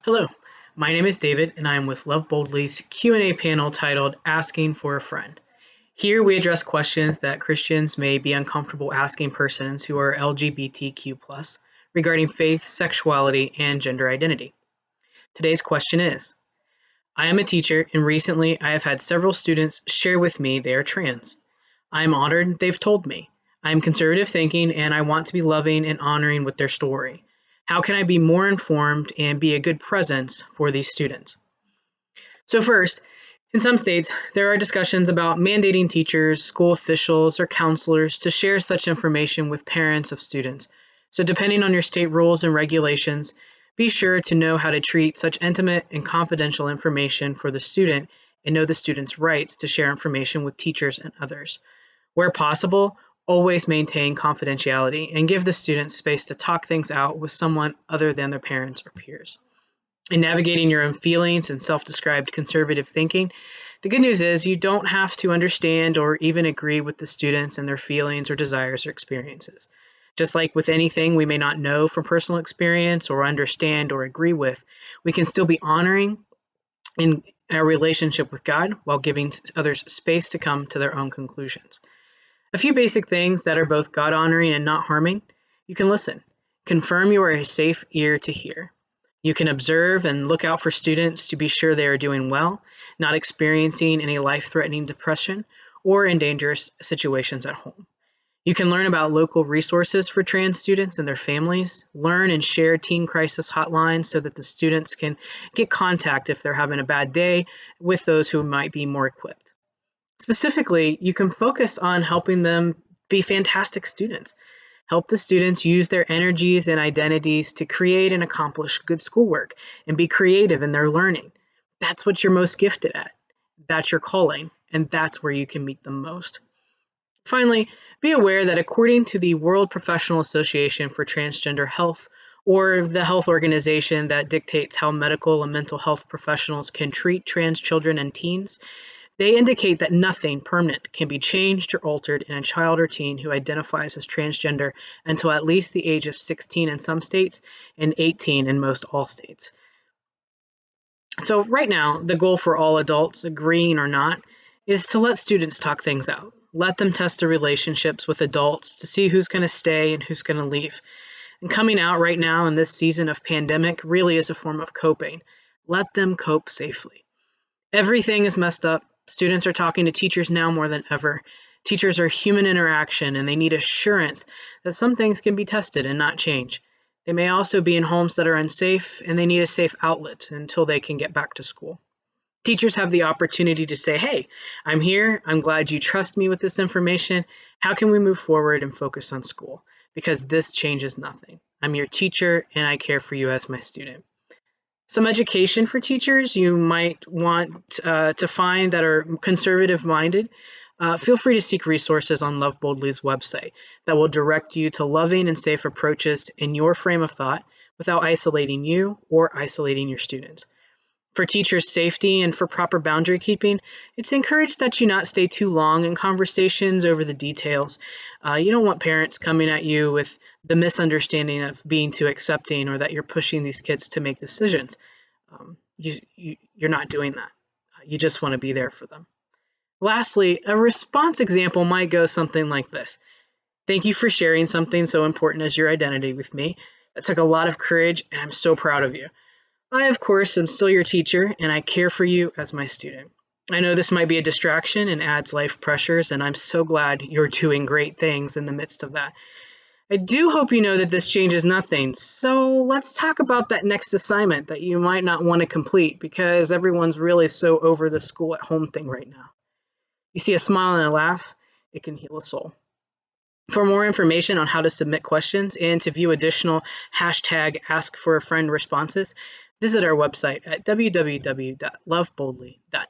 Hello, my name is David and I am with LOVEboldly's Q&A panel titled Asking for a Friend. Here we address questions that Christians may be uncomfortable asking persons who are LGBTQ+ regarding faith, sexuality, and gender identity. Today's question is, I am a teacher and recently I have had several students share with me they are trans. I am honored they've told me. I am conservative thinking and I want to be loving and honoring with their story. How can I be more informed and be a good presence for these students? So first, in some states, there are discussions about mandating teachers, school officials, or counselors to share such information with parents of students. So depending on your state rules and regulations, be sure to know how to treat such intimate and confidential information for the student and know the student's rights to share information with teachers and others. Where possible, always maintain confidentiality and give the students space to talk things out with someone other than their parents or peers. In navigating your own feelings and self-described conservative thinking, the good news is you don't have to understand or even agree with the students and their feelings or desires or experiences. Just like with anything we may not know from personal experience or understand or agree with, we can still be honoring in our relationship with God while giving others space to come to their own conclusions. A few basic things that are both God-honoring and not harming. You can listen. Confirm you are a safe ear to hear. You can observe and look out for students to be sure they are doing well, not experiencing any life-threatening depression or in dangerous situations at home. You can learn about local resources for trans students and their families, learn and share teen crisis hotlines so that the students can get contact if they're having a bad day with those who might be more equipped. Specifically, you can focus on helping them be fantastic students. Help the students use their energies and identities to create and accomplish good schoolwork and be creative in their learning. That's what you're most gifted at. That's your calling, and that's where you can meet them most. Finally, be aware that according to the World Professional Association for Transgender Health, or the health organization that dictates how medical and mental health professionals can treat trans children and teens, they indicate that nothing permanent can be changed or altered in a child or teen who identifies as transgender until at least the age of 16 in some states and 18 in most all states. So right now, the goal for all adults, agreeing or not, is to let students talk things out. Let them test their relationships with adults to see who's going to stay and who's going to leave. And coming out right now in this season of pandemic really is a form of coping. Let them cope safely. Everything is messed up. Students are talking to teachers now more than ever. Teachers are human interaction and they need assurance that some things can be tested and not change. They may also be in homes that are unsafe and they need a safe outlet until they can get back to school. Teachers have the opportunity to say, hey, I'm here. I'm glad you trust me with this information. How can we move forward and focus on school? Because this changes nothing. I'm your teacher and I care for you as my student. Some education for teachers you might want to find that are conservative minded. Feel free to seek resources on LOVEboldly's website that will direct you to loving and safe approaches in your frame of thought without isolating you or isolating your students. For teachers' safety and for proper boundary keeping, it's encouraged that you not stay too long in conversations over the details. You don't want parents coming at you with the misunderstanding of being too accepting or that you're pushing these kids to make decisions. You're not doing that. You just want to be there for them. Lastly, a response example might go something like this. Thank you for sharing something so important as your identity with me. That took a lot of courage, and I'm so proud of you. I, of course, am still your teacher, and I care for you as my student. I know this might be a distraction and adds life pressures, and I'm so glad you're doing great things in the midst of that. I do hope you know that this changes nothing, so let's talk about that next assignment that you might not want to complete because everyone's really so over the school at home thing right now. You see a smile and a laugh, it can heal a soul. For more information on how to submit questions and to view additional #AskForAFriend responses, visit our website at www.loveboldly.net.